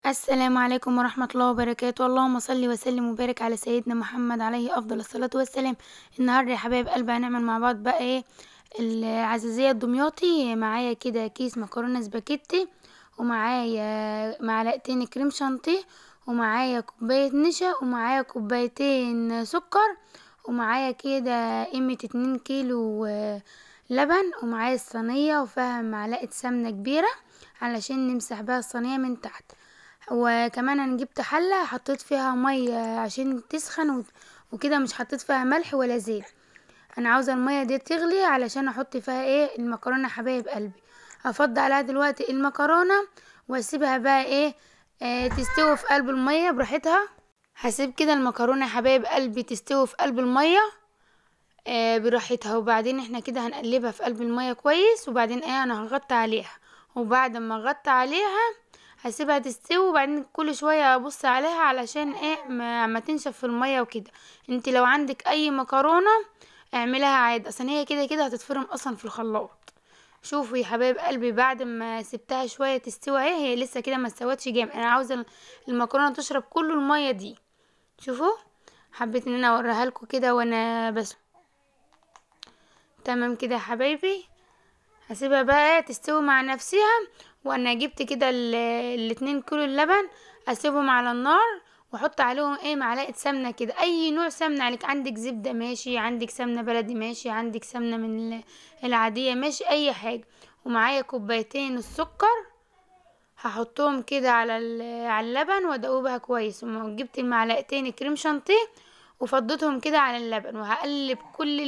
السلام عليكم ورحمة الله وبركاته. اللهم صل وسلم وبارك على سيدنا محمد عليه أفضل الصلاة والسلام. النهاردة يا حبايب قلبي هنعمل مع بعض بقى ايه العزيزية الدمياطي. معايا كده كيس مكرونة سباكيتي، ومعايا معلقتين كريم شانتيه، ومعايا كوباية نشا، ومعايا كوبايتين سكر، ومعايا كده قيمة 2 كيلو لبن، ومعايا الصينية وفيها معلقة سمنة كبيرة علشان نمسح بها الصينية من تحت. وكمان انا جبت حلة حطيت فيها مية عشان تسخن وكده، مش حطيت فيها ملح ولا زيت. انا عاوزة المية دي تغلي علشان احط فيها ايه المكرونة يا حبايب قلبي. هفضي عليها دلوقتي المكرونة واسيبها بقى تستوي في قلب المية براحتها. هسيب كده المكرونة يا حبايب قلبي تستوي في قلب المية براحتها، وبعدين احنا كده هنقلبها في قلب المية كويس، وبعدين انا هغطي عليها. وبعد ما اغطي عليها هسيبها تستوي، وبعدين كل شويه ابص عليها علشان ما تنشف في الميه وكده. انت لو عندك اي مكرونه اعملها عادي، اصلا هي كده كده هتتفرم اصلا في الخلاط. شوفوا يا حبايب قلبي، بعد ما سبتها شويه تستوي هي لسه كده ما استوتش جامد. انا عاوزه المكرونه تشرب كل الميه دي. شوفوا، حبيت ان انا اوريها لكم كده وانا بس. تمام كده يا حبايبي، هسيبها بقى تستوي مع نفسها. وانا جبت كده 2 كيلو اللبن، اسيبهم على النار واحط عليهم معلقه سمنه كده، اي نوع سمنه عليك. عندك زبده ماشي، عندك سمنه بلدي ماشي، عندك سمنه من العاديه ماشي، اي حاجه. ومعايا كوبايتين السكر، هحطهم كده على اللبن وادوبها كويس. وجبت المعلقتين كريم شانتيه وفضيتهم كده على اللبن، وهقلب كل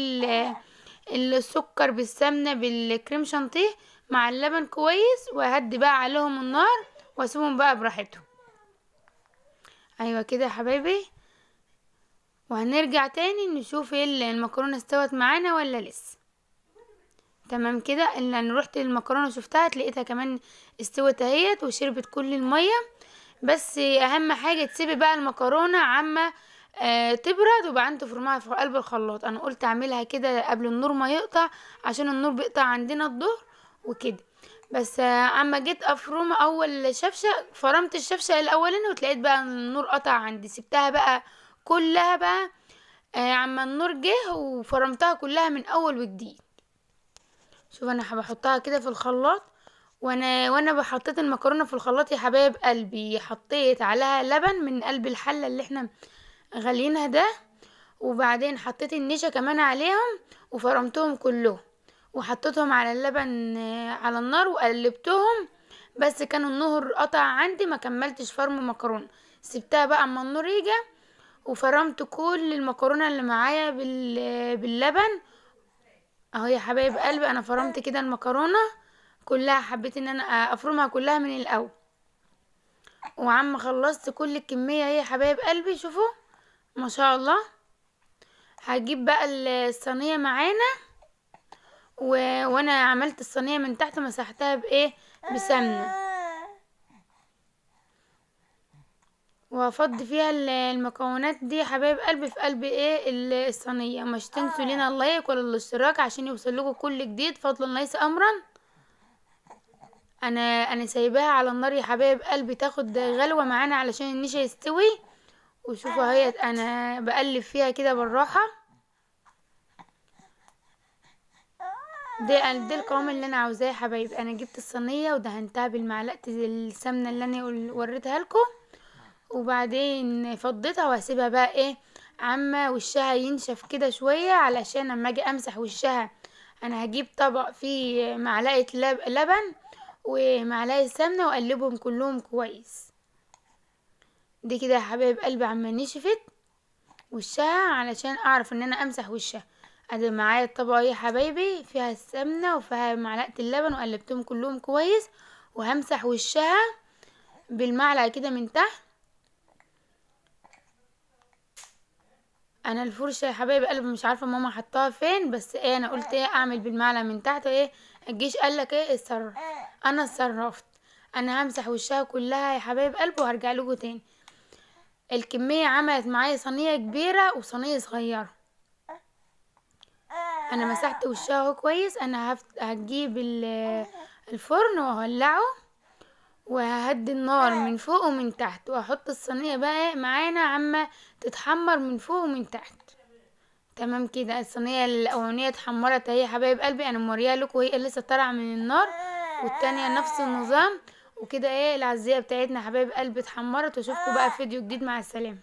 السكر بالسمنة بالكريم شانتيه مع اللبن كويس، وهدي بقى عليهم النار واسيبهم بقى براحتهم. ايوه كده يا حبايبي، وهنرجع تاني نشوف المكرونة استوت معانا ولا لسه. تمام كده، اللي انا رحت المكرونة شفتها لقيتها كمان استوت اهيت وشربت كل المية. بس اهم حاجة تسيبي بقى المكرونة عما تبرد، وبعدين تفرمها في قلب الخلاط. انا قلت اعملها كده قبل النور ما يقطع، عشان النور بيقطع عندنا الظهر وكده. بس اما جيت افرم اول شفشة، فرمت الشفشة الاولاني وتلاقيت بقى النور قطع عندي. سبتها بقى كلها بقى عما النور جه وفرمتها كلها من اول وجديد. شوف انا بحطها كده في الخلاط، وانا بحطيت المكرونه في الخلاط يا حبايب قلبي، حطيت عليها لبن من قلب الحله اللي احنا غالينها ده، وبعدين حطيت النشا كمان عليهم وفرمتهم كلهم، وحطيتهم على اللبن على النار وقلبتهم. بس كان النهر قطع عندي، ما كملتش فرم مكرونه. سبتها بقى اما النور يجي، وفرمت كل المكرونه اللي معايا باللبن اهو يا حبايب قلبي. انا فرمت كده المكرونه كلها، حبيت ان انا افرمها كلها من الاول. وعم خلصت كل الكميه اهي يا حبايب قلبي، شوفوا ما شاء الله. هجيب بقى الصينيه معانا وانا عملت الصينيه من تحت مسحتها بسمنه، وافضي فيها المكونات دي يا حبايب قلبي في قلب الصينيه. مش تنسوا لنا اللايك ولا الاشتراك عشان يوصل لكم كل جديد فضلا ليس امرا. انا سايباها على النار يا حبايب قلبي تاخد غلوه معانا علشان النشا يستوي. وشوفوا اهي انا بقلب فيها كده بالراحه. ده القوام اللي انا عاوزاه يا حبايبي. انا جبت الصينيه ودهنتها بالمعلقه السمنه اللي انا وريتها لكم، وبعدين فضيتها وهسيبها بقى عما وشها ينشف كده شويه، علشان اما اجي امسح وشها انا هجيب طبق فيه معلقه لبن ومعلقه سمنه واقلبهم كلهم كويس. دي كده يا حبايب قلبي عما نشفت وشها علشان اعرف ان انا امسح وشها. ادي معايا الطبقه يا حبايبي فيها السمنه وفيها معلقه اللبن وقلبتهم كلهم كويس، وهمسح وشها بالمعلقه كده من تحت. انا الفرشه يا حبايب قلبي مش عارفه ماما حطاها فين، بس انا قلت اعمل بالمعلقه من تحت الجيش قالك اتصرف. انا اتصرفت. انا همسح وشها كلها يا حبايب قلبي وهرجع لكم تاني. الكميه عملت معايا صينيه كبيره وصينيه صغيره. انا مسحت وشها اهو كويس. انا هجيب الفرن واولعه، وههدي النار من فوق ومن تحت، وهحط الصينيه بقى معانا عما تتحمر من فوق ومن تحت. تمام كده، الصينيه الاولانيه اتحمرت اهي يا حبايب قلبي، انا موريها لكم وهي لسه طالعه من النار، والتانية نفس النظام. وكده ايه العزية بتاعتنا يا حبايب قلبي اتحمرت، واشوفكم بقى في فيديو جديد، مع السلامه.